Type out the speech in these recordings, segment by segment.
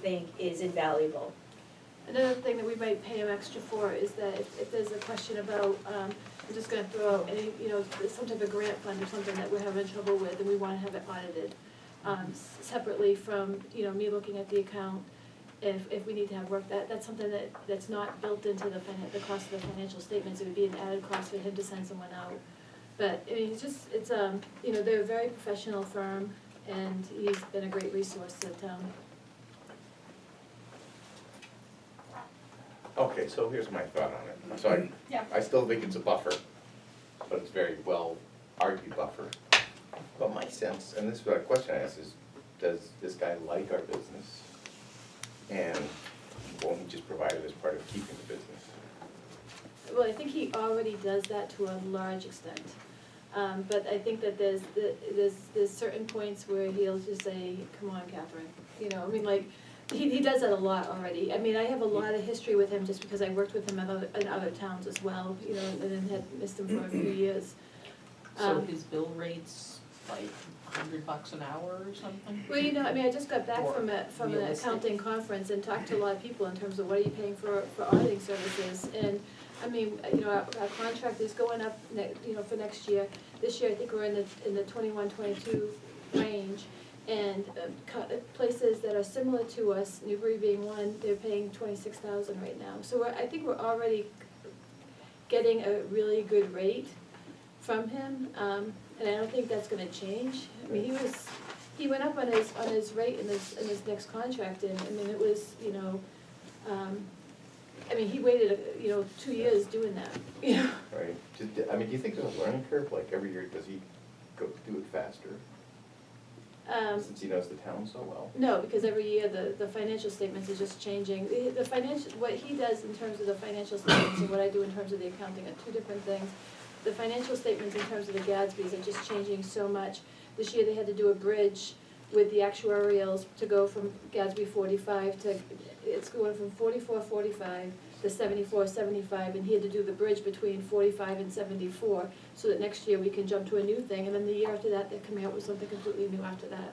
think is invaluable. Another thing that we might pay him extra for is that if there's a question about, I'm just gonna throw out any, some type of grant fund or something that we're having trouble with and we wanna have it audited, separately from, me looking at the account, if we need to have work, that's something that's not built into the cost of the financial statements, it would be an added cost for him to send someone out. But, I mean, they're a very professional firm, and he's been a great resource to the town. Okay, so here's my thought on it. So I still think it's a buffer, but it's very well argued buffer. But my sense, and this is a question I ask, is does this guy like our business? And won't he just provide it as part of keeping the business? Well, I think he already does that to a large extent. But I think that there's certain points where he'll just say, come on, Catherine, he does that a lot already. I mean, I have a lot of history with him just because I worked with him in other towns as well, and then had missed him for a few years. So his bill rate's like $100 an hour or something? Well, I just got back from an realistic. accounting conference and talked to a lot of people in terms of what are you paying for auditing services. And, our contract is going up, for next year. This year, I think we're in the 21, 22 range. And places that are similar to us, Newbury being one, they're paying $26,000 right now. So I think we're already getting a really good rate from him, and I don't think that's gonna change. I mean, he went up on his rate in his next contract, and it was, he waited 2 years doing that. Right. Do you think there's a learning curve? Like every year, does he go do it faster? Since he knows the town so well? No, because every year the financial statements is just changing. What he does in terms of the financial statements and what I do in terms of the accounting are two different things. The financial statements in terms of the Gadsby's are just changing so much. This year they had to do a bridge with the actuarials to go from Gadsby 45 to, it's going from 44-45 to 74-75, and he had to do the bridge between 45 and 74, so that next year we can jump to a new thing, and then the year after that, they're coming out with something completely new after that.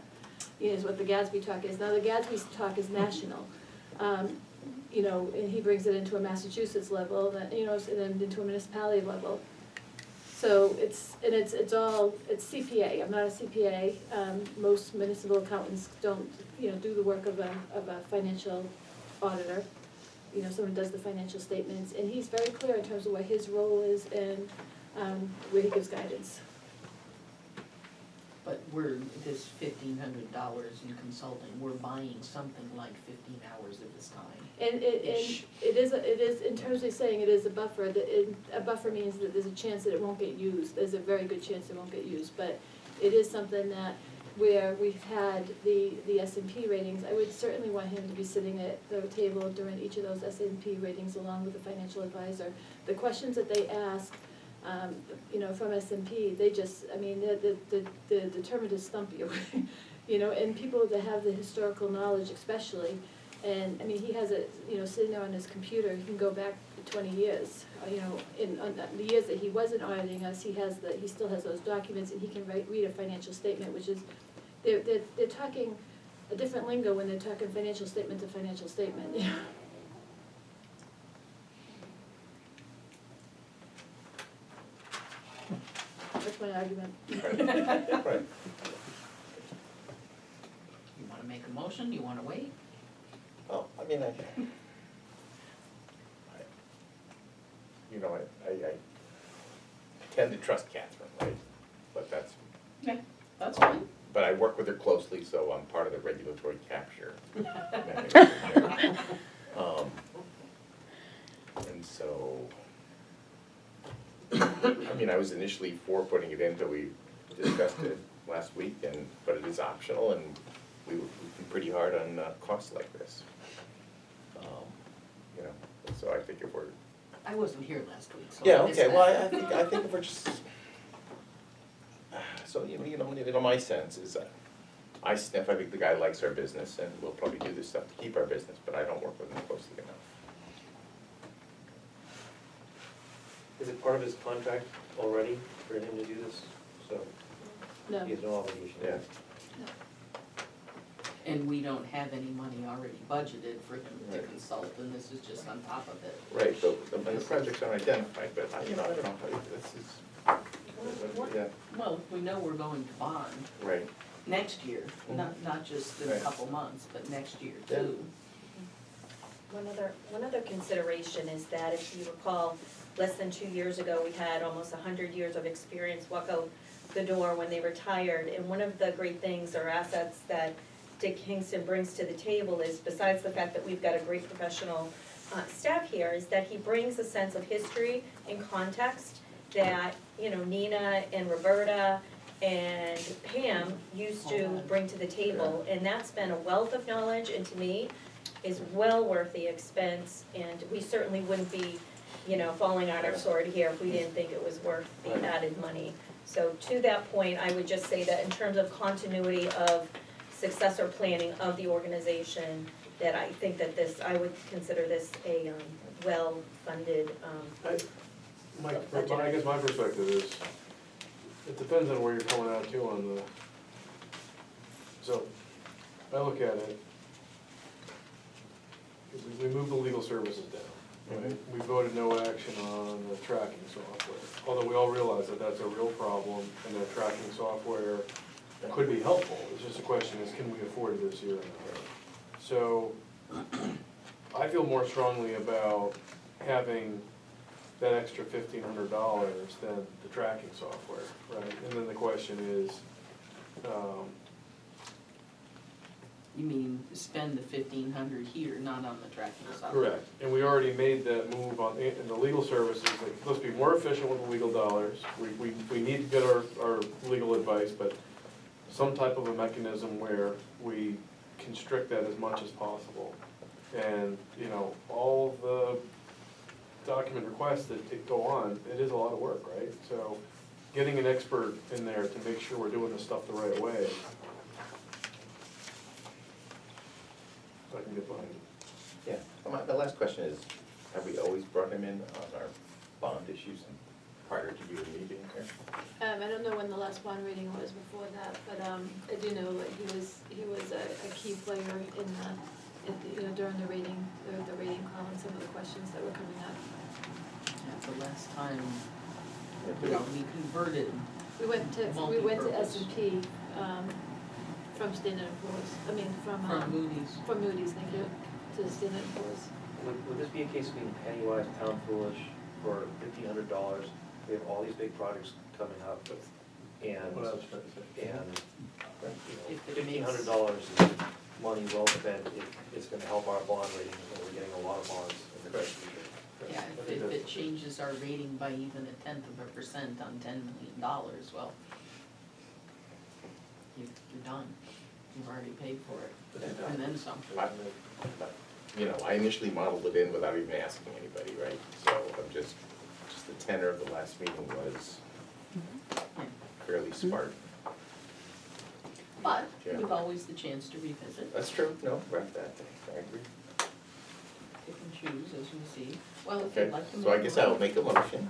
Is what the Gadsby talk is. Now, the Gadsby talk is national, and he brings it into a Massachusetts level, and then into a municipality level. So it's CPA. I'm not a CPA. Most municipal accountants don't, do the work of a financial auditor. Someone does the financial statements, and he's very clear in terms of what his role is and where he gives guidance. But this $1,500 in consulting, we're buying something like 15 hours of his time. And it is in terms of saying it is a buffer. A buffer means that there's a chance that it won't get used. There's a very good chance it won't get used, but it is something that where we've had the S&P ratings, I would certainly want him to be sitting at the table during each of those S&P ratings along with the financial advisor. The questions that they ask, from S&P, they just, they're determined to stump you, and people that have the historical knowledge especially, and, he has it, sitting there on his computer, he can go back 20 years, on the years that he wasn't auditing us, he still has those documents, and he can read a financial statement, which is, they're talking a different lingo when they're talking financial statement to financial statement, That's my argument. Right. You wanna make a motion, do you wanna wait? Oh, I tend to trust Catherine, right? But That's fine. but I work with her closely, so I'm part of the regulatory capture. And so, I was initially for putting it in until we discussed it last week, but it is optional, and we would be pretty hard on costs like this. So I think if we're. I wasn't here last week, so. Yeah, I missed okay, well, that. I think if we're just, so, my sense is, I sniff, I think the guy likes our business, and we'll probably do this stuff to keep our business, but I don't work with him closely enough. Is it part of his contract already for him to do this? So No. he has no obligation. Yeah. And we don't have any money already budgeted for him to Right. consult, and this is just on top of it. Right, so, I mean, the projects aren't identified, but I don't know, this is, yeah, Well, if we know we're going to bond right, next year, not just in a Right. couple months, but next year Yeah. too. One other consideration is that if you recall, less than 2 years ago, we had almost 100 years of experience walk out the door when they retired. And one of the great things or assets that Dick Kingston brings to the table is, besides the fact that we've got a great professional staff here, is that he brings a sense of history and context that, you know, Nina and Roberta and Pam used to bring to the table. And that's been a wealth of knowledge, and to me, is well worth the expense. And we certainly wouldn't be, you know, falling on our sword here if we didn't think it was worth the Right. added money. So to that point, I would just say that in terms of continuity of successor planning of the organization, that I think that this, I would consider this a well-funded, I guess my perspective is, it depends on where you're coming out to on the, so, I look at it, we moved the legal services down, right? We voted no action on the tracking software, although we all realize that that's a real problem, and that tracking software could be helpful, it's just a question is, can we afford it this year or not? So, I feel more strongly about having that extra $1,500 than the tracking software, right? And then the question is, You mean spend the 1,500 here, not on the tracking software? correct, and we already made that move on, in the legal services, like, let's be more efficient with the legal dollars. We need to get our legal advice, but some type of a mechanism where we constrict that as much as possible. And, you know, all the document requests that go on, it is a lot of work, right? So getting an expert in there to make sure we're doing this stuff the right way, I can get behind it. yeah. The last question is, have we always brought him in on our bond issues and prior to your meeting here? I don't know when the last bond reading was before that, but, I do know that he was a key player in you know, during the rating column, some of the questions that were coming up. Yeah, the last time, Yeah, you know, we converted, We went to Multi-purpose. S&P, from Standard & Poor's, from Moody's. from Moody's, thank you, to Standard & Poor's. Would this be a case of being penny wise, pound foolish for $1,500? We have all these big projects coming up, and, What I was trying to say. and, If it makes- $1,500 is money well spent. It's gonna help our bond rating, and we're getting a lot of bonds in the near future. Yeah, if it changes our rating by even 0.1% on $10 million, well, you're done. You've already paid for it, and then some. You know, I initially modeled it in without even asking anybody, right? So I'm just the tenor of the last meeting was fairly sparse. But Yeah. with always the chance to revisit, That's true, no, right, that, I agree. pick and choose as we see. Well, if Okay, you'd like to make. so I guess I'll a- make a motion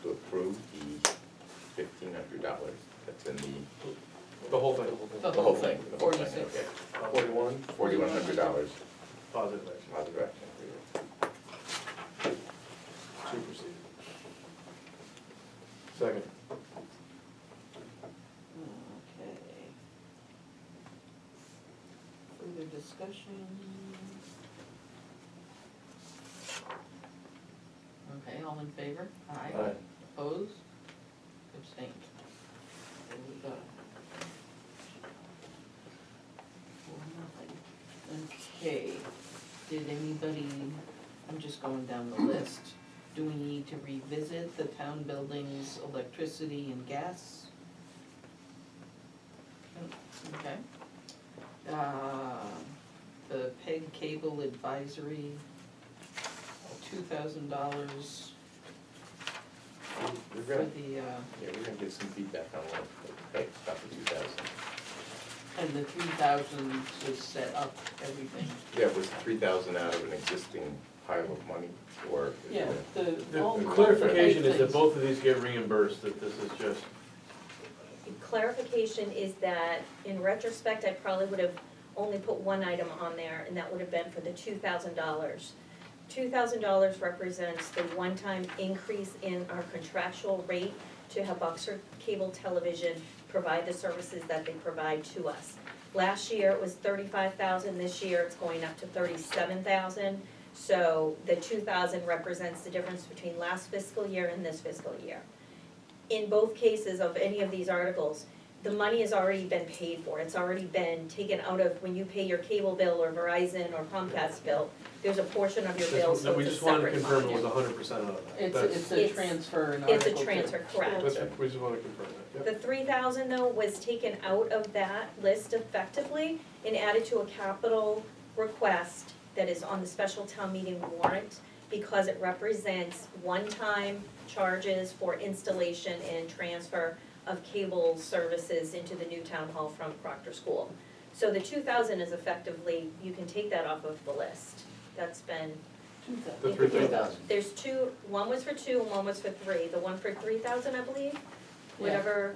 to approve the $1,500 that's in The whole thing, the whole thing. the whole thing, 46. okay. 41? $4,100, positive action, positive action. supersede. Second. Okay. Further discussion? Okay, all in favor? Aye. Opposed? Abstained? There we go. 4-0. Okay, did anybody, I'm just going down the list. Do we need to revisit the town buildings, electricity and gas? Okay. The PEG cable advisory, $2,000 We're for gonna, the, yeah, we're gonna get some feedback on what, okay, about the 2,000. and the 3,000 to set up everything. Yeah, was 3,000 out of an existing pile of money, or? Yeah, all The the clarification is that things. both of these get reimbursed, that this is just, clarification is that in retrospect, I probably would have only put one item on there, and that would have been for the $2,000. $2,000 represents the one-time increase in our contractual rate to have Oxford Cable Television provide the services that they provide to us. Last year it was $35,000, this year it's going up to $37,000. So the 2,000 represents the difference between last fiscal year and this fiscal year. In both cases of any of these articles, the money has already been paid for, it's already been taken out of, when you pay your cable bill or Verizon or Comcast bill, there's a portion of your bill, so We it's a just wanted to separate confirm fund. it was 100% of that. It's, That's- it's a It's- transfer in It's Article a two. transfer, correct. we just wanna confirm that, The 3,000 though was taken out of that list effectively and added to a capital request that is on the special town meeting warrant because it represents one-time charges for installation and transfer of cable services into the new town hall from Proctor School. So the 2,000 is effectively, you can take that off of the list. That's been, The 3,000. there's two, one was for 2 and one was for 3. The one for 3,000, I believe, whatever.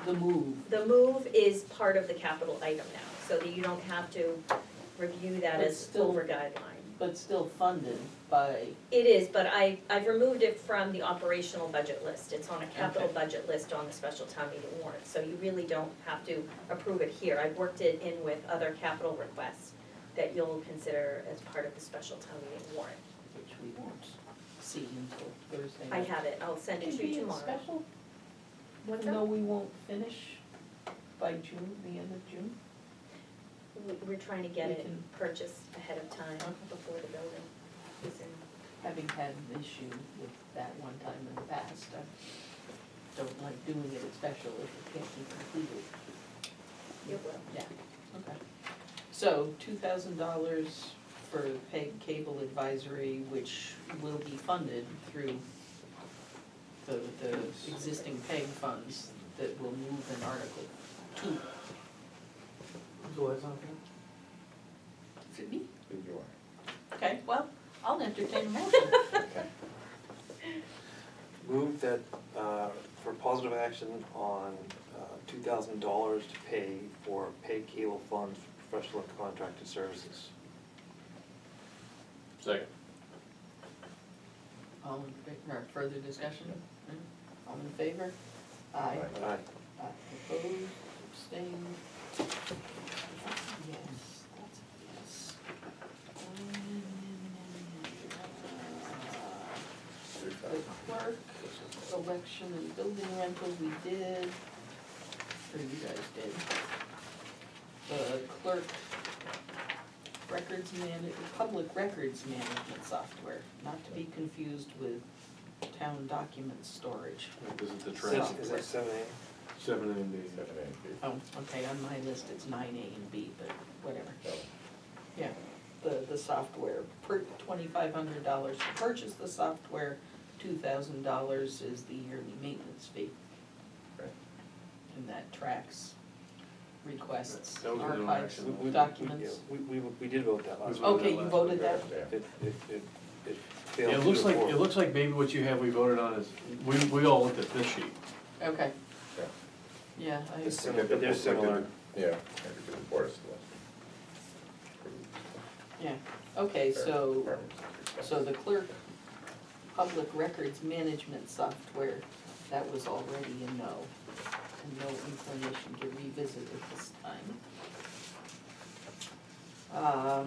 The move. The move is part of the capital item now, so that you don't have to review that But as still- over guideline. But still funded by, It is, but I've removed it from the operational budget list. It's on a capital Okay. budget list on the special town meeting warrant, so you really don't have to approve it here. I've worked it in with other capital requests that you'll consider as part of the special town meeting warrant. which we won't see until Thursday I night. have it, I'll send it Could to you be a tomorrow. special, What's even that? though we won't finish by June, the end of June? We're trying to get We it can- purchased ahead of time Okay. before the building is in. Having had an issue with that one time in the past, I don't like doing it at special if it can't be completed. You will. Yeah, okay. So, $2,000 for PEG Cable Advisory, which will be funded through the existing PEG funds that will move in Article 2. So that's not good? Is it me? You are. Okay, well, I'll entertain a motion. Okay. Move that, for positive action on $2,000 to pay for paid cable funds for professional and contracted services. Second. All in favor, or further discussion? All in favor? Aye. Aye. Opposed, abstained? Yes, that's a yes. The clerk, election and building rental, we did, or you guys did. The clerk, public records management software, not to be confused with town document storage. This is the So- transfer. Is that 7A? 7 and B. 7A. Oh, okay, on my list it's 9A and B, but whatever. No. Yeah, the software, $2,500 to purchase the software, $2,000 is the yearly maintenance fee. Right. And that tracks requests, That was an archives, interaction. documents. We did vote that last We week. voted Okay, you last voted week. that? Yeah. It Yeah, failed. it looks like, 2-4. it looks like maybe what you have, we voted on is, we all looked at this sheet. Okay, Yeah. yeah, I, It's We did the- They're we did similar. the- Yeah, we did the Board of Selectmen. yeah, okay, so, Departments. so the clerk, public records management software, that was already a no, and no inclination to revisit it this time. I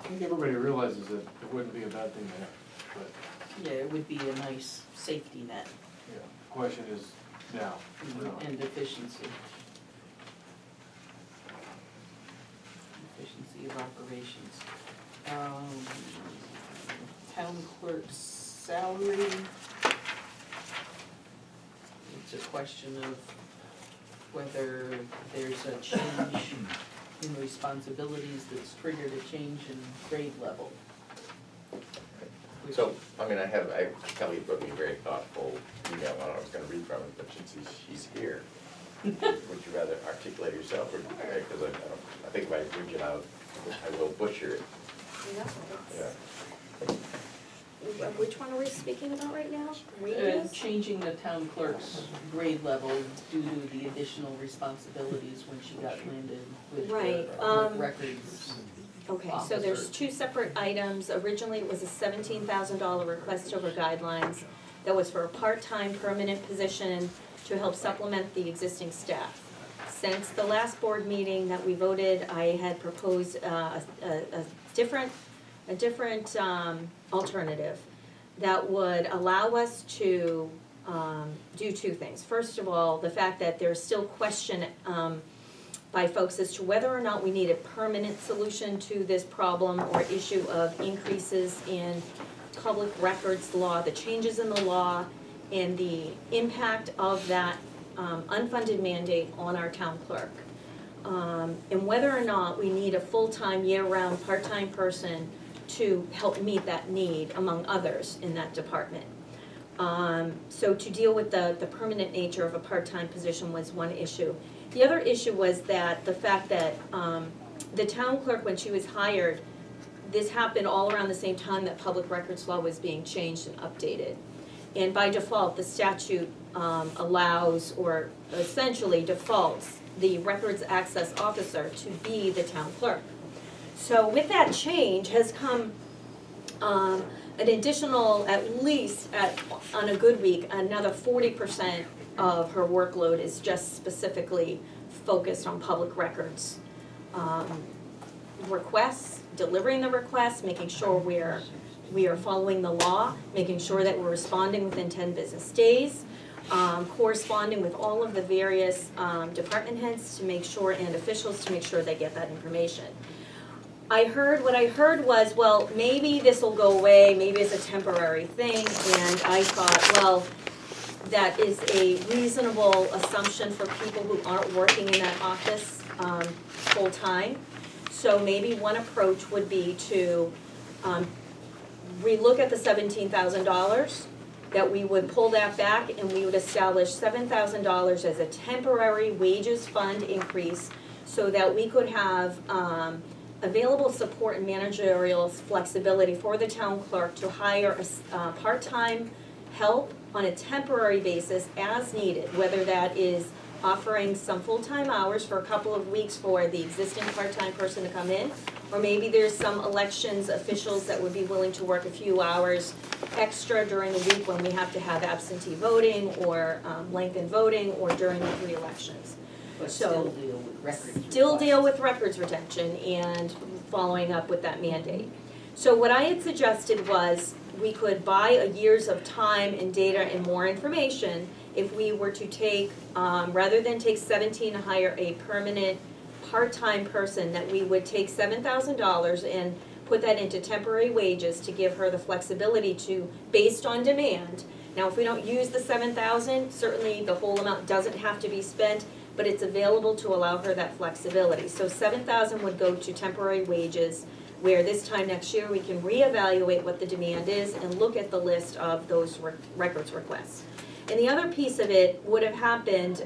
think everybody realizes that it wouldn't be a bad thing to have, but, Yeah, it would be a nice safety net yeah, the question is now. or not. and efficiency. Efficiency of operations. Town clerk's salary. It's a question of whether there's a change in responsibilities that's triggered a change in grade level. Which- So, I mean, Kelly wrote me a very thoughtful email, I was gonna read from it, but since she's here, would you rather articulate yourself, or, because I think if I read it out, I will butcher it, yeah. which one are we speaking about right now? Wages? Changing the town clerk's grade level due to the additional responsibilities when she got landed with Right, the records. Okay, so there's Officer. two separate items. Originally, it was a $17,000 request over guidelines that was for a part-time permanent position to help supplement the existing staff. Since the last board meeting that we voted, I had proposed a different alternative that would allow us to do two things. First of all, the fact that there's still question by folks as to whether or not we need a permanent solution to this problem or issue of increases in public records law, the changes in the law, and the impact of that unfunded mandate on our town clerk. And whether or not we need a full-time, year-round, part-time person to help meet that need, among others, in that department. So to deal with the permanent nature of a part-time position was one issue. The other issue was that the fact that the town clerk, when she was hired, this happened all around the same time that public records law was being changed and updated. And by default, the statute allows, or essentially defaults, the records access officer to be the town clerk. So with that change has come an additional, at least on a good week, another 40% of her workload is just specifically focused on public records. Requests, delivering the requests, making sure we are following the law, making sure that we're responding within 10 business days, corresponding with all of the various department heads to make sure, and officials to make sure they get that information. What I heard was, well, maybe this will go away, maybe it's a temporary thing, and I thought, well, that is a reasonable assumption for people who aren't working in that office full-time. So maybe one approach would be to relook at the $17,000, that we would pull that back and we would establish $7,000 as a temporary wages fund increase so that we could have available support and managerial flexibility for the town clerk to hire a part-time help on a temporary basis as needed, whether that is offering some full-time hours for a couple of weeks for the existing part-time person to come in, or maybe there's some elections officials that would be willing to work a few hours extra during the week when we have to have absentee voting or lengthened voting or during the three elections. But So, still deal with records. Still requests. deal with records retention and following up with that mandate. So what I had suggested was we could buy a years of time and data and more information if we were to take, rather than take 17 to hire a permanent part-time person, that we would take $7,000 and put that into temporary wages to give her the flexibility to, based on demand. Now, if we don't use the $7,000, certainly the whole amount doesn't have to be spent, but it's available to allow her that flexibility. So $7,000 would go to temporary wages, where this time next year we can reevaluate what the demand is and look at the list of those records requests. And the other piece of it would have happened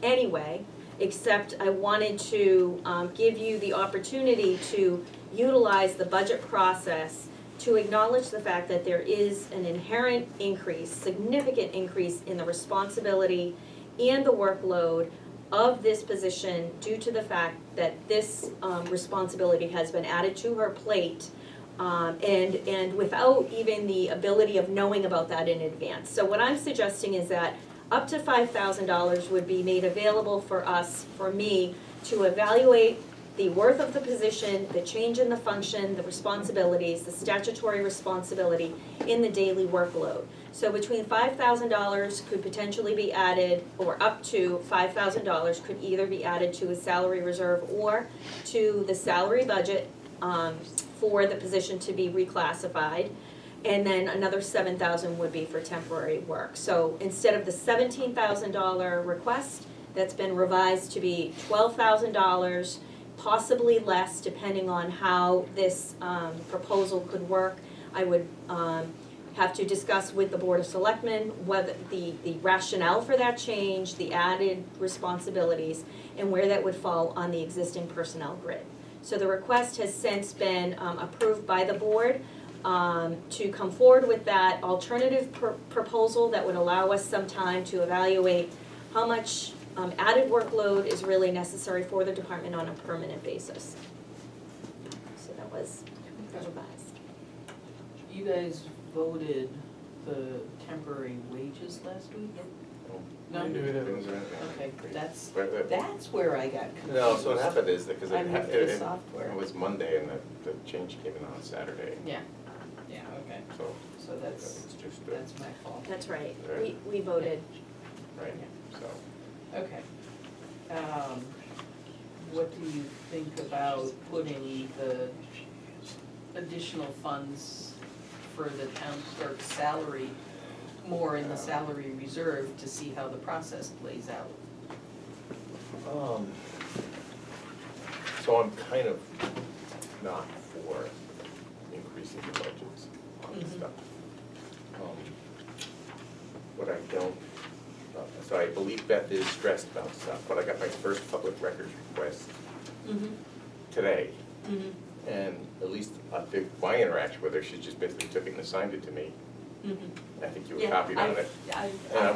anyway, except I wanted to give you the opportunity to utilize the budget process to acknowledge the fact that there is an inherent increase, significant increase in the responsibility and the workload of this position due to the fact that this responsibility has been added to her plate, and without even the ability of knowing about that in advance. So what I'm suggesting is that up to $5,000 would be made available for us, for me, to evaluate the worth of the position, the change in the function, the responsibilities, the statutory responsibility in the daily workload. So between $5,000 could potentially be added, or up to $5,000 could either be added to a salary reserve or to the salary budget for the position to be reclassified. And then another $7,000 would be for temporary work. So instead of the $17,000 request, that's been revised to be $12,000, possibly less, depending on how this proposal could work. I would have to discuss with the Board of Selectmen whether the rationale for that change, the added responsibilities, and where that would fall on the existing personnel grid. So the request has since been approved by the board. to come forward with that alternative proposal that would allow us some time to evaluate how much added workload is really necessary for the department on a permanent basis. So that was revised. You guys voted the temporary wages last week? No? We didn't do it. Okay, that's Right. where I got confused. No, so what happened is that, because I moved the it software. was Monday and the change came in on Saturday, Yeah, okay, so so that's it's just, my fault. That's right, Right. we voted. right, so. Okay. What do you think about putting the additional funds for the town clerk's salary more in the salary reserve to see how the process plays out? So I'm kind of not for increasing the budgets on this Mhm. stuff. What I don't, so I believe Beth is stressed about stuff, but I got my first public records request Mm-hmm. today. Mm-hmm. And at least my interaction with her, she just basically took it and assigned it to me. Mm-hmm. I think you were copied on it. I And I'm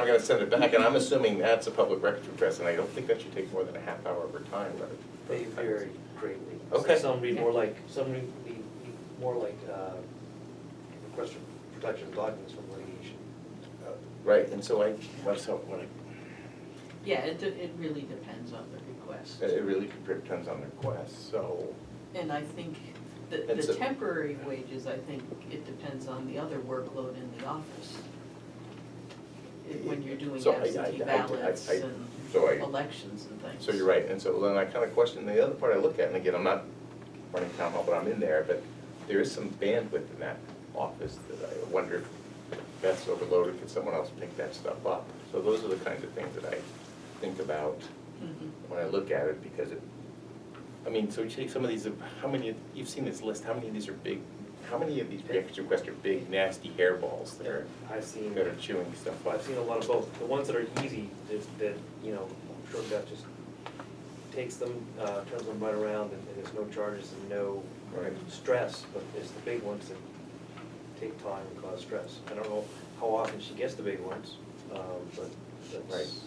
gonna send it back, and I'm assuming that's a public records request, and I don't think that should take more than a half hour of her time, but. They vary greatly. Okay. Some would be more like, request for protection of documents from litigation. Right, and so Yeah, it really depends on the request. it really depends on the request, so, And I think And the so- temporary wages, I think it depends on the other workload in the office. When you're doing So absentee ballots and so I, elections and things. so you're right, and so then I kind of question the other part I look at, and again, I'm not running town hall, but I'm in there, but there is some bandwidth in that office that I wonder if Beth's overloaded, could someone else pick that stuff up? So those are the kinds of things that I think about Mhm. when I look at it, because it, I mean, so you take some of these, how many, you've seen this list, how many of these are big, how many of these records requests are big, nasty hairballs that are that are chewing stuff up? I've seen a lot of both. The ones that are easy, that, you know, I'm sure Beth just takes them, turns them right around, and there's no charges and no Right. stress, but it's the big ones that take time and cause stress. I don't know how often she gets the big ones, but Right. that's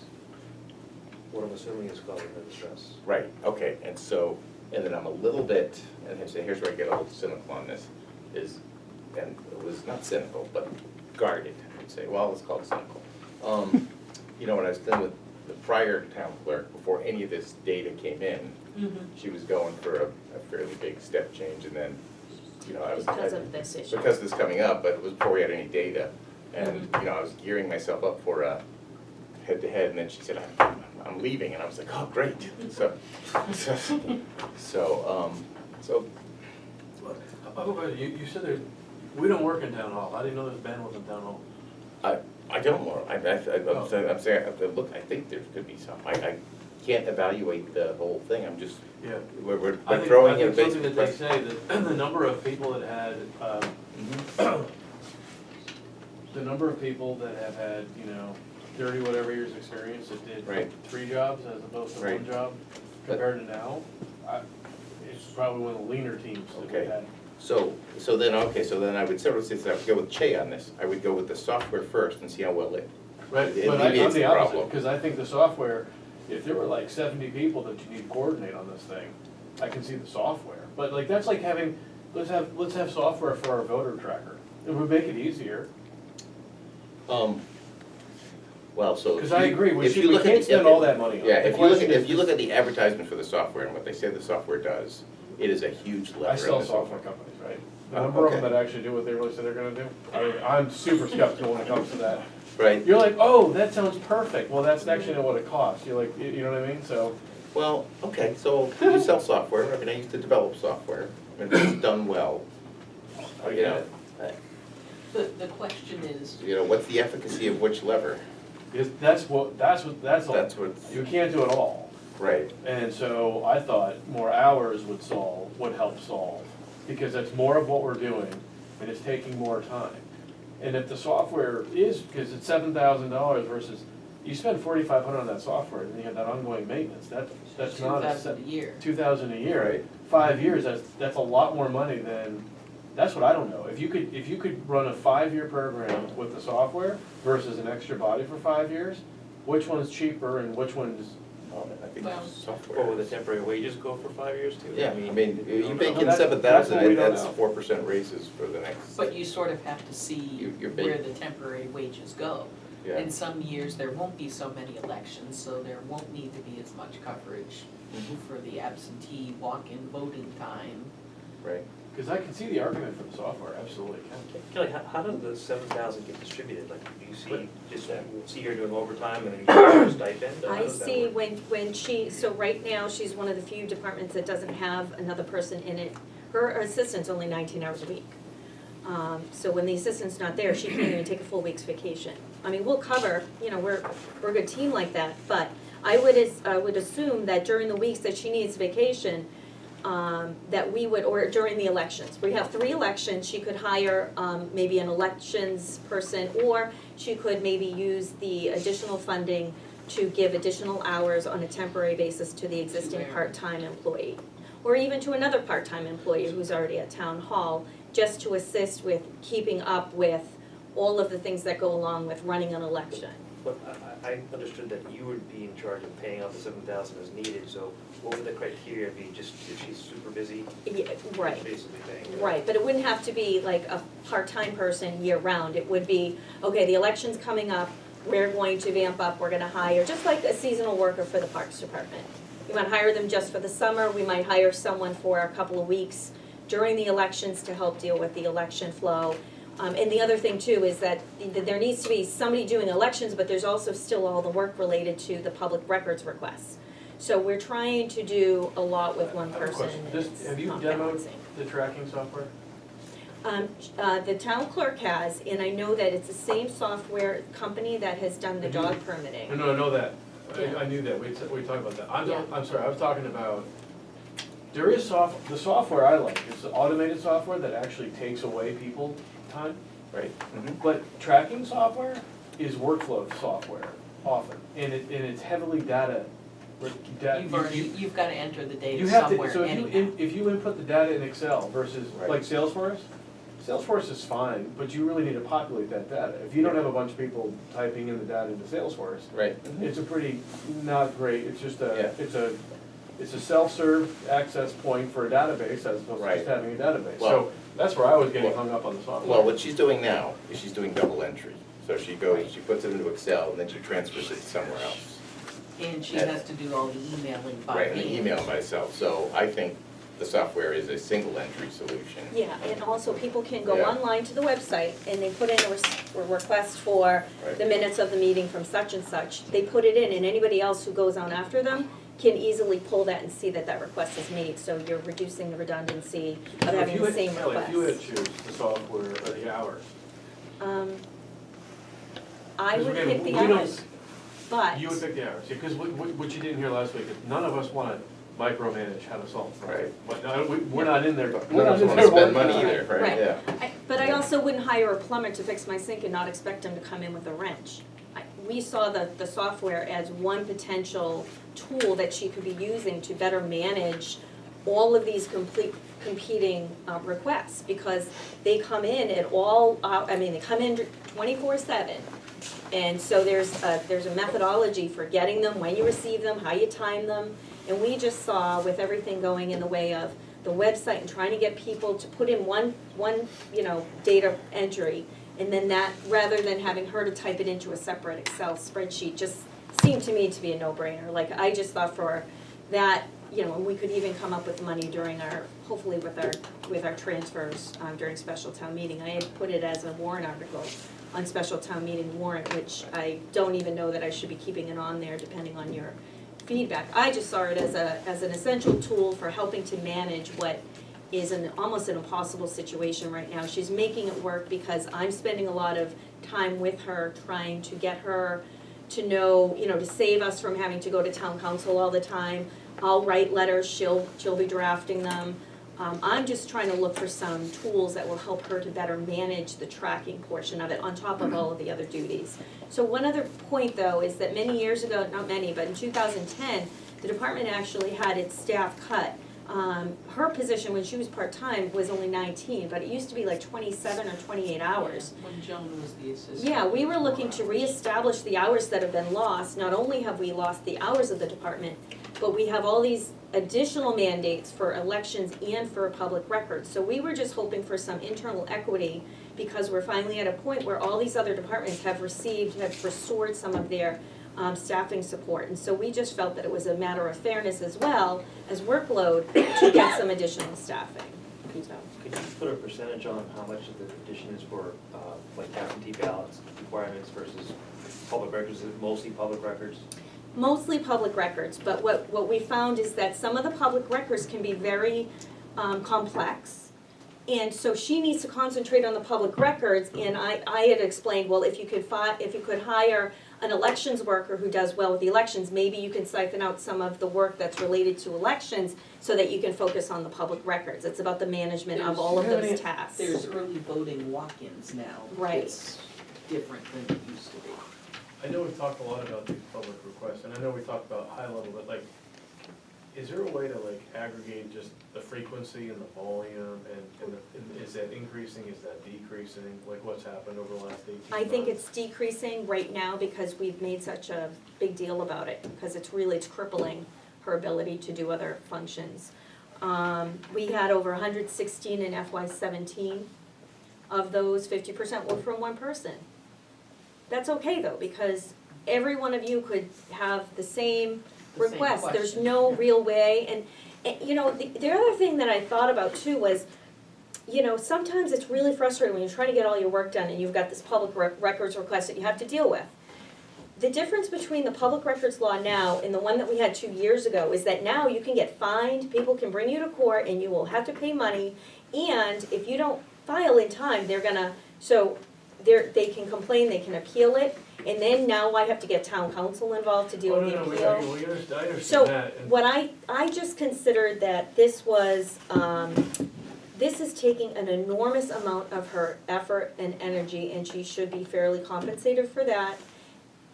what I'm assuming is causing her the stress. Right, okay, and so, and then I'm a little bit, and here's where I get a little cynical on this, is, and it was not cynical, but guarded, I'd say, well, it's called cynical. You know, when I was dealing with the prior town clerk, before any of this data came in, Mhm. she was going for a fairly big step change, and then, you know, I was. Because of this issue. Because of this coming up, but it was before we had any data, and, you know, I was gearing myself up for a head-to-head, and then she said, I'm leaving, and I was like, oh, great, so, You said there, we don't work in town hall, how do you know there's bandwidth in town hall? I don't know, I'm saying, look, I think there could be some, I can't evaluate the whole thing, I'm just, Yeah. we're I think throwing in a something basic that they question. say, that the number of people that had, the number of people that have had, 30 whatever years experience that did Right. 3 jobs as opposed to Right. 1 job compared to now, it's probably one of the leaner teams that Okay. we've had. So then I would several say, I would go with Che on this, I would go with the software first and see how well it Right, It but I'm alleviates the the opposite, problem. because I think the software, if there were like 70 people that you need to coordinate on this thing, I can see the software. But like, that's like having, let's have software for our voter tracker. It would make it easier. Well, so. Because I agree, we if you look at can't the- spend all that money on it. Yeah, The if you look question at, is if you look at the advertisement for the software and what they say the software does, it is a huge lever I in sell the software companies, right? The Oh, number of them okay. that actually do what they really say they're gonna do, I mean, I'm super skeptical when it comes to that. Right, You're like, oh, that sounds perfect, well, that's actually not what it costs, you're like, you know what I mean, so. well, okay, so you sell software, I mean, I used to develop software, and it's done well. I You get know, it. The question is, what's the efficacy of which lever? Because that's all, That's what, you can't do it all. right, And so I thought more hours would help solve, because that's more of what we're doing, and it's taking more time. And if the software is, because it's $7,000 versus, you spend $4,500 on that software, and you have that ongoing maintenance, that's not a $2,000 a year. $2,000 a year. Right. 5 years, that's a lot more money than That's what I don't know. If you could run a 5-year program with the software versus an extra body for 5 years, which one's cheaper and which one's, I think Well, software. Or will the temporary wages go for 5 years too? Yeah, I mean, you bake No, in that's- that's what 7,000, we and don't that's know. 4% raises for the next. But you sort of have to see You're where big. the temporary wages go. Yeah. In some years, there won't be so many elections, so there won't need to be as much coverage Mhm. for the absentee walk-in voting time. Right. because I can see the argument for the software, absolutely can. Kelly, how does the 7,000 get distributed? Like, do you see her doing overtime and then you get a stipend? Or how I does that see work? when she, so right now, she's one of the few departments that doesn't have another person in it. Her assistant's only 19 hours a week. So when the assistant's not there, she can't even take a full week's vacation. I mean, we'll cover, you know, we're a good team like that, but I would assume that during the weeks that she needs vacation, that we would, or during the elections. We have 3 elections, she could hire maybe an elections person, or she could maybe use the additional funding to give additional hours on a temporary basis to the existing Where? part-time employee. Or even to another part-time employee who's already at town hall, just to assist with keeping up with all of the things that go along with running an election. But I understood that you would be in charge of paying out the 7,000 as needed, so what would the criteria be? Just if she's super busy? Yeah, right. Basically paying her? Right, but it wouldn't have to be like a part-time person year-round. It would be, okay, the election's coming up, we're going to vamp up, we're gonna hire, just like a seasonal worker for the Parks Department. We might hire them just for the summer, we might hire someone for a couple of weeks during the elections to help deal with the election flow. And the other thing too is that there needs to be somebody doing elections, but there's also still all the work related to the public records requests. So we're trying to do a lot with one I have a person, question. and Just- it's have you not demoed balancing. the tracking software? The town clerk has, and I know that it's the same software company that has done the Have you- dog permitting. No, I know that. Yeah. I knew that. We talked about that. Yeah. I'm sorry, I was talking about, there is the software I like, is the automated software that actually takes away people time. Right. Mhm. But tracking software is workflow software often, and it's heavily data. You've gotta enter the data You have to, somewhere so anyhow. if you input the data in Excel versus Right. like Salesforce, Salesforce is fine, but you really need to populate that data. If you don't have a bunch of people typing in the data into Salesforce, Right. it's a pretty not great, it's just a, Yeah. it's a self-serve access point for a database as opposed to Right. just having a database. Well- So that's where I was getting Well- hung up on the software. Well, what she's doing now is she's doing double entry. So she goes, she puts it into Excel, and then she transfers it somewhere else. And she has to do all the emailing by Right, hand. and email myself. So I think the software is a single entry solution. Yeah, and also people can go Yeah. online to the website and they put in a request for Right. the minutes of the meeting from such and such. They put it in, and anybody else who goes on after them can easily pull that and see that that request is made. So you're reducing the redundancy of So if having you the had- same Kelly, request. if you had choose the software or the hours. I 'Cause would again, pick the we don't- hours, but. You would pick the hours, yeah, because what you didn't hear last week is none of us want to micromanage how to solve problems. Right. But no, we're not in there, But we're none not of in us there wanna spend working money on it. either, right? Right. Yeah. But I also wouldn't hire a plumber to fix my sink and not expect him to come in with a wrench. We saw the software as one potential tool that she could be using to better manage all of these competing requests, because they come in at all, they come in 24/7. And so there's a methodology for getting them, when you receive them, how you time them. And we just saw with everything going in the way of the website and trying to get people to put in one data entry, and then that, rather than having her to type it into a separate Excel spreadsheet, just seemed to me to be a no-brainer. Like, I just thought for that, and we could even come up with money during hopefully with our transfers during special town meeting. I had put it as a warrant article on special town meeting warrant, which I don't even know that I should be keeping it on there depending on your feedback. I just saw it as an essential tool for helping to manage what is almost an impossible situation right now. She's making it work because I'm spending a lot of time with her, trying to get her to know, to save us from having to go to town council all the time. I'll write letters, she'll be drafting them. I'm just trying to look for some tools that will help her to better manage the tracking portion of it on top of all of the other duties. So one other point though is that many years ago, not many, but in 2010, the department actually had its staff cut her position when she was part-time was only 19, but it used to be like 27 or 28 hours. When Joan was the assistant. Yeah, we were looking more to hours. reestablish the hours that have been lost. Not only have we lost the hours of the department, but we have all these additional mandates for elections and for public records. So we were just hoping for some internal equity because we're finally at a point where all these other departments have restored some of their staffing support. And so we just felt that it was a matter of fairness as well as workload to get some additional staffing. So. Could you put a percentage on how much of the addition is for, like absentee ballots requirements versus public records? Is it mostly public records? Mostly public records, but what we found is that some of the public records can be very complex. And so she needs to concentrate on the public records, and I had explained, well, if you could hire an elections worker who does well with the elections, maybe you can siphon out some of the work that's related to elections so that you can focus on the public records. It's about the management of all of those tasks. There's early voting walk-ins now. Right. It's different than it used to be. I know we've talked a lot about these public requests, and I know we talked about high level, but like, is there a way to like aggregate just the frequency and the volume, and is that increasing, is that decreasing, like what's happened over the last 18 months? I think it's decreasing right now because we've made such a big deal about it, because it's crippling her ability to do other functions. We had over 116 in FY17. Of those, 50% were from one person. That's okay though, because every one of you could have the same The same request. There's question. no real way, and you know, the other thing that I thought about too was, you know, sometimes it's really frustrating when you're trying to get all your work done and you've got this public records request that you have to deal with. The difference between the public records law now and the one that we had 2 years ago is that now you can get fined, people can bring you to court, and you will have to pay money, and if you don't file in time, they can complain, they can appeal it, and then now I have to get town council involved to deal with the appeal. I understand So, that, and what I just considered that this was, this is taking an enormous amount of her effort and energy, and she should be fairly compensated for that.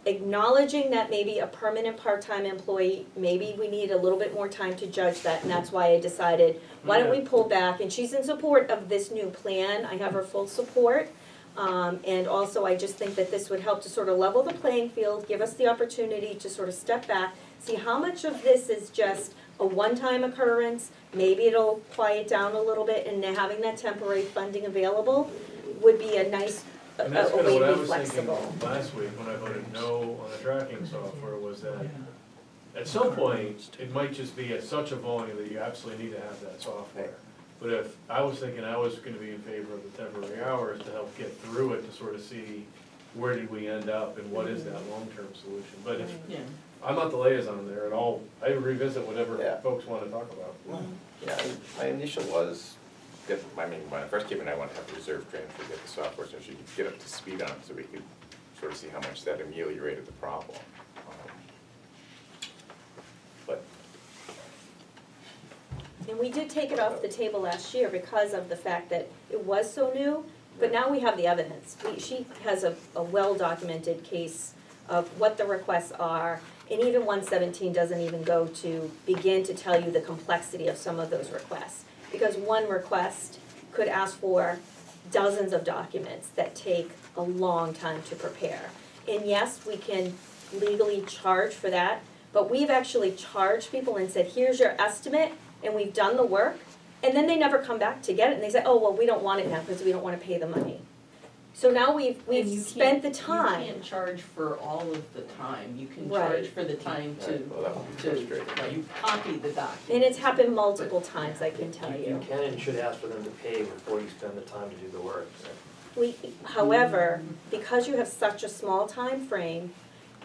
Acknowledging that maybe a permanent part-time employee, maybe we need a little bit more time to judge that, and that's why I decided, why don't we pull back, and she's in support of this new plan, I have her full support. And also, I just think that this would help to sort of level the playing field, give us the opportunity to sort of step back, see how much of this is just a one-time occurrence, maybe it'll quiet down a little bit, and having that temporary funding available would be a nice, a And that's kind of way what I to be was thinking flexible. last week when I voted no on the tracking software, was that at some point, it might just be at such a volume that you absolutely need to have that software. But if, I was thinking I was gonna be in favor of the temporary hours to help get through it, to sort of see where did we end up and what is that long-term solution. But if, Yeah. I'm not the liaison there at all, I revisit whatever Yeah. folks wanna talk about. Yeah, my initial was, when I first came in, I wanted to have a reserve transfer, get the software so she could get up to speed on it, so we could sort of see how much that ameliorated the problem. But, And we did take it off the table last year because of the fact that it was so new, but now we have the evidence. She has a well-documented case of what the requests are, and even 117 doesn't even go to begin to tell you the complexity of some of those requests. Because one request could ask for dozens of documents that take a long time to prepare. And yes, we can legally charge for that, but we've actually charged people and said, here's your estimate, and we've done the work, and then they never come back to get it, and they say, oh, well, we don't want it now because we don't want to pay the money. So now we've And you spent the can't- time. You can't charge for all of the time, you can Right. charge for the time well, that would be to, frustrating. you copy the document. And it's happened multiple times, I can tell You you. can and should ask for them to pay before you spend the time to do the work. However, because you have such a small time frame,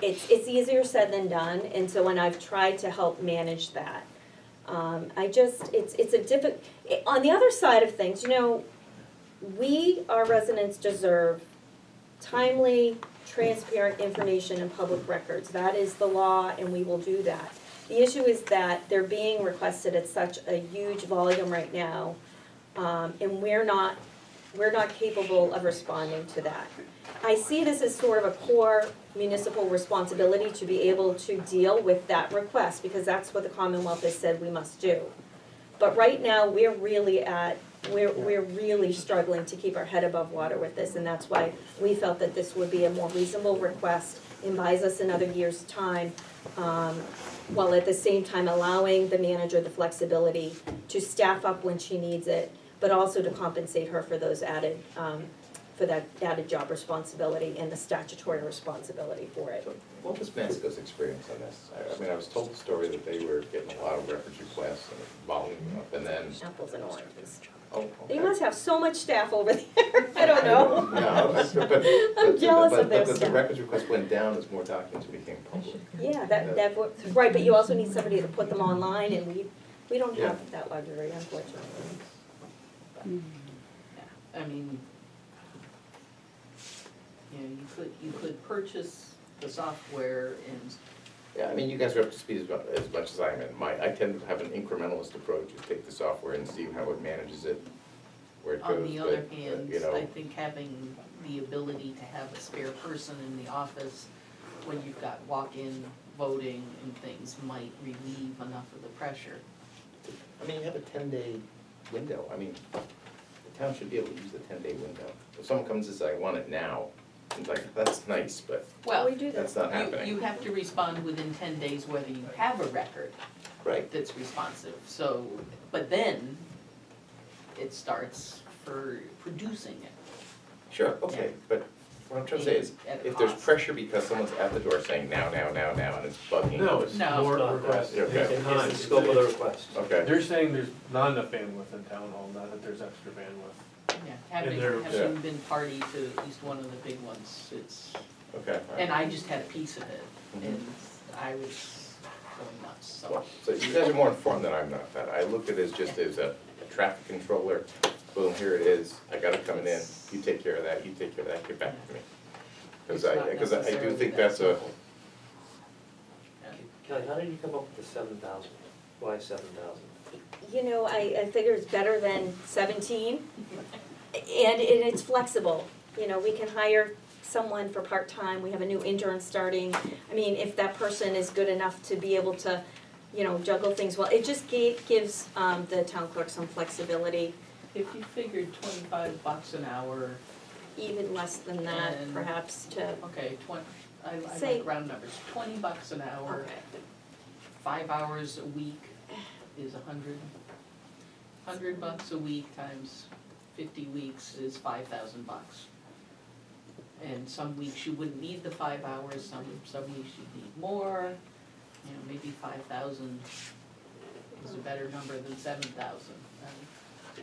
it's easier said than done, and so when I've tried to help manage that, it's a difficult, on the other side of things, you know, our residents deserve timely, transparent information in public records. That is the law, and we will do that. The issue is that they're being requested at such a huge volume right now, and we're not capable of responding to that. I see this as sort of a core municipal responsibility to be able to deal with that request, because that's what the Commonwealth has said we must do. But right now, we're really struggling to keep our head above water with this, and that's why we felt that this would be a more reasonable request and buys us another year's time, while at the same time allowing the manager the flexibility to staff up when she needs it, but also to compensate her for those added, for that added job responsibility and the statutory responsibility for it. So what was Mexico's experience on this? I mean, I was told the story that they were getting a lot of records requests and volume up, and then, Apples and oranges. oh, They okay. must have so much staff over there, I don't know. I'm jealous of their But the staff. records request went down as more documents became public. Yeah, right, but you also need somebody to put them online, and we don't Yeah. have that luxury, unfortunately. I mean, you know, you could purchase the software and, Yeah, I mean, you guys are up to speed as much as I am. I tend to have an incrementalist approach, you take the software and see how it manages it, where it goes, on the other but, hand, you know. I think having the ability to have a spare person in the office when you've got walk-in voting and things might relieve enough of the pressure. I mean, you have a 10-day window. I mean, the town should be able to use the 10-day window. If someone comes and says, I want it now, it's like, that's nice, but Well, We do that. that's not happening. you have to respond within 10 days whether you have a record Right. that's responsive, so, but then it starts for producing it. Sure, okay, but what I'm trying to say is, At a if there's cost. pressure because someone's at the door saying now, and it's bugging. No, it's No. more Not requests, that. Okay. it's time. It's the scope of the request. Okay. They're saying there's not enough bandwidth in town hall, not that there's extra bandwidth. Yeah, having Yeah. been party to at least one of the big ones, it's, Okay. all right. and I just had a piece of it, Mhm. and I was going nuts, so. Well, so you guys are more informed than I'm not, that I look at it as just as a traffic controller, boom, here it is, I got it coming in, you take care of that, you take care of that, get back to me. It's Because not I do necessarily think that that's a, simple. Yeah. Kelly, how did you come up with the 7,000? Why 7,000? You know, I figure it's better than 17, and it's flexible. You know, we can hire someone for part-time, we have a new intern starting. I mean, if that person is good enough to be able to, you know, juggle things well, it just gives the town clerk some flexibility, If you figured $25 an hour, even less than that, And- perhaps, to, okay, I Say- like round numbers, $20 an hour, okay. 5 hours a week is $100 a week times 50 weeks is $5,000. And some weeks you wouldn't need the 5 hours, some weeks you'd need more, you know, maybe 5,000 is a better number than 7,000.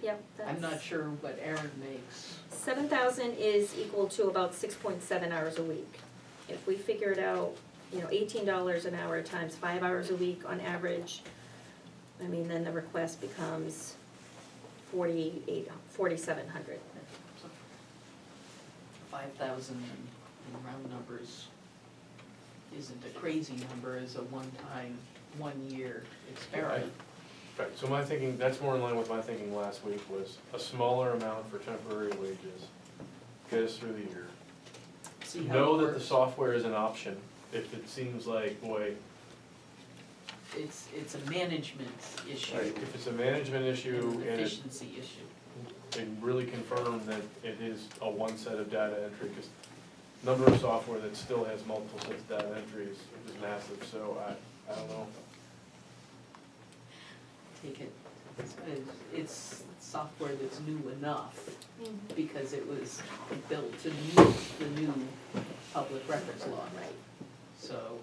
Yep, that's. I'm not sure what Aaron makes. 7,000 is equal to about 6.7 hours a week. If we figure it out, you know, $18 an hour times 5 hours a week on average, I mean, then the request becomes 4,700. 5,000 in round numbers isn't a crazy number as a one-time, one-year experiment. Right, so my thinking, that's more in line with my thinking last week, was a smaller amount for temporary wages, get us through the year. See how it Know that the works. software is an option, if it seems like, boy, It's a management issue, if it's a management issue and an and it, efficiency issue. they really confirm that it is a one set of data entry, because number of software that still has multiple sets of data entries is massive, so I don't know. Take it, it's software that's new enough, because it was built to meet the new public records law. Right. So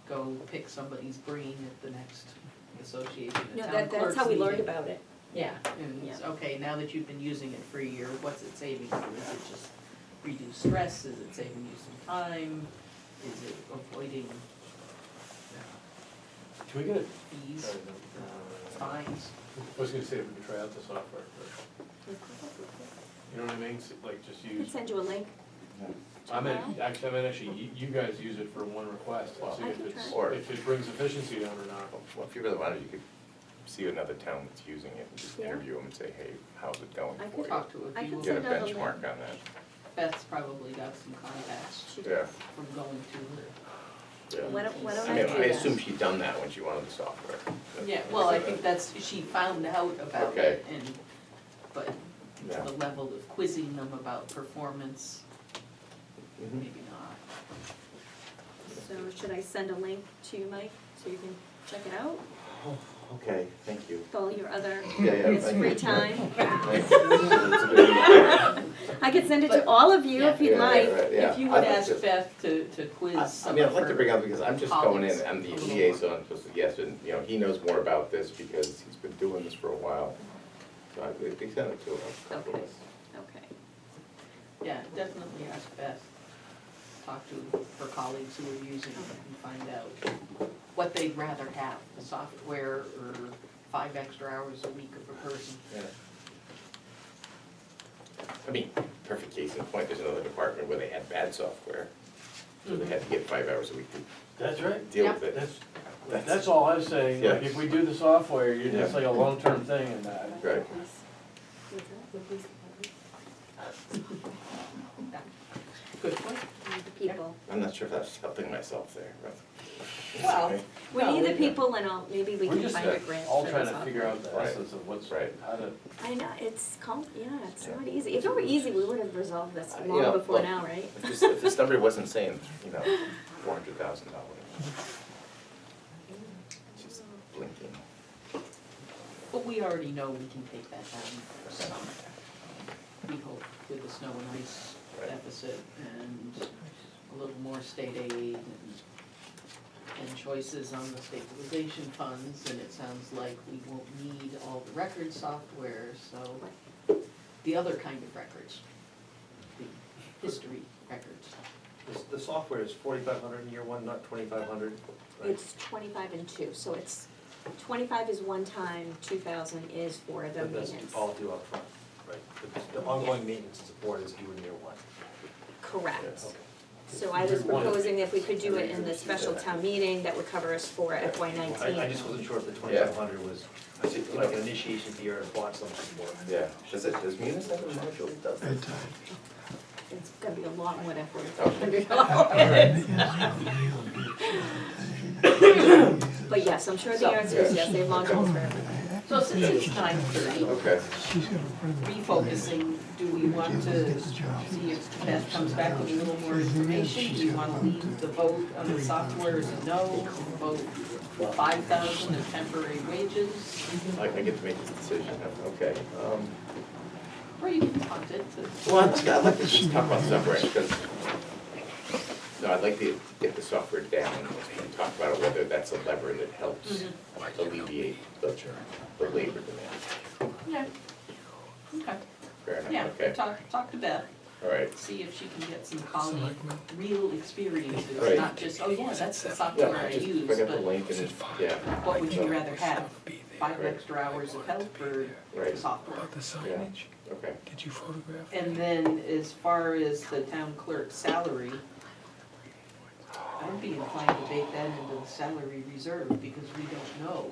go pick somebody's brain at the next association No, of town that's clerks how we learned meeting. about it. Yeah, and it's, Yeah. okay, now that you've been using it for a year, what's it saving you? Is it just reduce stress? Is it saving you some time? Is it avoiding Can we get it? fees, fines? I was gonna say if we could try out the software first, you know what I mean, like just I can use, send you a link. I mean, actually, you guys use it for one request, and see I if can it's, try. if it brings efficiency down or not. well, if you really wanted, you could see another town that's using it and just Yeah. interview them and say, hey, how's it going I for could you? Talk to a I few can of Get a send out a benchmark link. on that. Beth's probably got some contacts She Yeah. does. from going to her. Yeah. Why don't I I mean, do I that? assume she done that when she wanted the software. Yeah, well, I think that's, she found out about Okay. it and, but Yeah. the level of quizzing them about performance, Mhm. maybe not. So should I send a link to you, Mike, so you can check it out Oh, okay, thank you. with all your other, Yeah, I guess, thank free you. time? Thanks. It's a good idea. I could send it to all of you if you'd Yeah, yeah, like. right, yeah. If you I'd would like ask to- Beth to quiz I some mean, I'd of like to bring her up, because I'm just going in, colleagues I'm the a little more. liaison, supposed to, yes, and, you know, he knows more about this because he's been doing this for a while. So I think they sent it to him, a couple of Okay. us. Okay. Yeah, definitely ask Beth, talk to her colleagues who are using it and find out what they'd rather have, the software or 5 extra hours a week of a person. Yeah. I mean, perfect case in point, there's another department where they had bad software, so they had to get 5 hours a week to That's right. deal with it. That's all I was saying, like, Yeah. if we do the software, it's Yeah. like a long-term thing and that. Right. The police department. Good point. Need the people. I'm not sure if that's helping myself there, but. Well, We No, need the we- people and maybe we We're can just find a grant all for trying this to figure out the Right. essence of what's, Right. how to, I know, it's it's Yeah. not easy. If it were easy, we would have resolved this You long know, before look, now, right? If this number wasn't saying, you know, $400,000. Just blinking. but we already know we can take that down some. We hope with the snow and ice Right. deficit and a little more state aid and choices on the stabilization funds, and it sounds like we won't need all the record software, so the other kind of records, the history records. The software is 4,500 in year one, not 2,500, right? It's 25 and 2, so it's 25 is one time, 2,000 is for the But that's maintenance. all due up front, right? The ongoing maintenance and support is due in year one. Correct. Okay. So I was proposing if we could do it in the special town meeting, that would cover us for FY '19. I just wasn't sure if the 2,500 was like an initiation fee or a bought some support. Yeah, does Munis have a module that does that? It's gonna be a lot more than Okay. $400. But yes, I'm sure the answer is yes, they have modules for everything. So since it's 9:30, Okay. refocusing, do we want to see if Beth comes back with a little more information? Do you want to leave the vote on the software as a no, vote 5,000 as temporary wages? I get to make this decision, okay. Or you can punt it to. Well, I'd like to just talk about software, because, no, I'd like to get the software down and talk about whether that's a lever that helps alleviate the labor demand. Yeah. Okay, Fair enough, yeah, okay, talk to Beth, all right. see if she can get some colleague real experiences, Right. not just, oh yeah, that's the Yeah, software I just use, bring up the but link and, yeah. what would you rather have? 5 Right. extra hours of help or Right. software? About the signage, Okay, did you photograph? And then as far as the town clerk's salary, I'd be inclined to bake that into the salary reserve because we don't know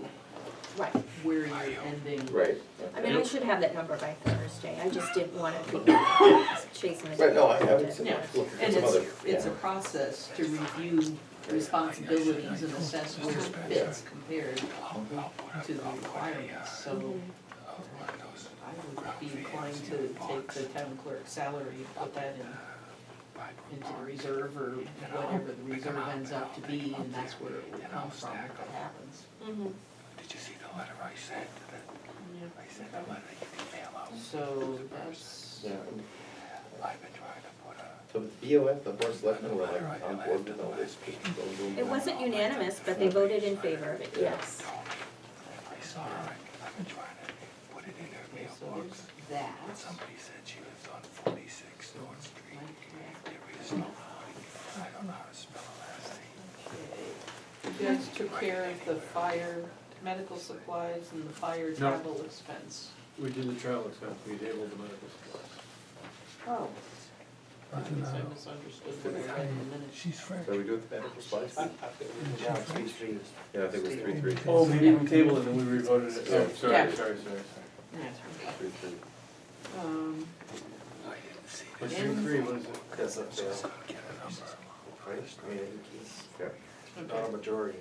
Right. where you're ending. right. I mean, I should have that number by Thursday. I just didn't want to be chasing it. Right, no, I would say, Yeah, look, and some other, it's a yeah. process to review responsibilities and assess where it fits compared I'll put up, to the I'll put a, requirements, so one of those I would be inclined to take the town clerk's salary, put that into the reserve or whatever the reserve ends up to be, and that's where it will come from if that happens. Mhm. Did you see the letter I sent to the, I sent a letter you can mail out? So that's, Yeah, I've been trying to put a. so the BOF, the board of selectmen were like on board with all this. It wasn't unanimous, but they voted in favor of it, yes. I saw her, I've been trying to put it in her so mailbox. there's that. Somebody said she lives on 46 North Street. There is no, I don't know how to spell her last name. You guys took care of the fire, medical supplies and the fire No. travel expense. we did the travel expense, we enabled the medical supplies. Oh. I I don't guess I know. misunderstood what I read in the minutes. She's French. So we do it the medical supplies? Yeah, 3-3. Yeah, I think it was 3-3. Oh, maybe we tabled it and we re-voted it, oh, sorry, Yeah. sorry. Yeah. 3-3. I didn't see What's it. 3-3, what is it? That's up there. Just get a number. Right, I mean, I think it's, yeah. not a majority.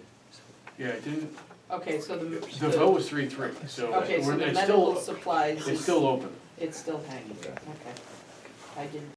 Yeah, it didn't, Okay, so the vote was 3-3, so Okay, so we're- the it's medical still, supplies it's is, still open. it's still hanging, Yeah. okay. I didn't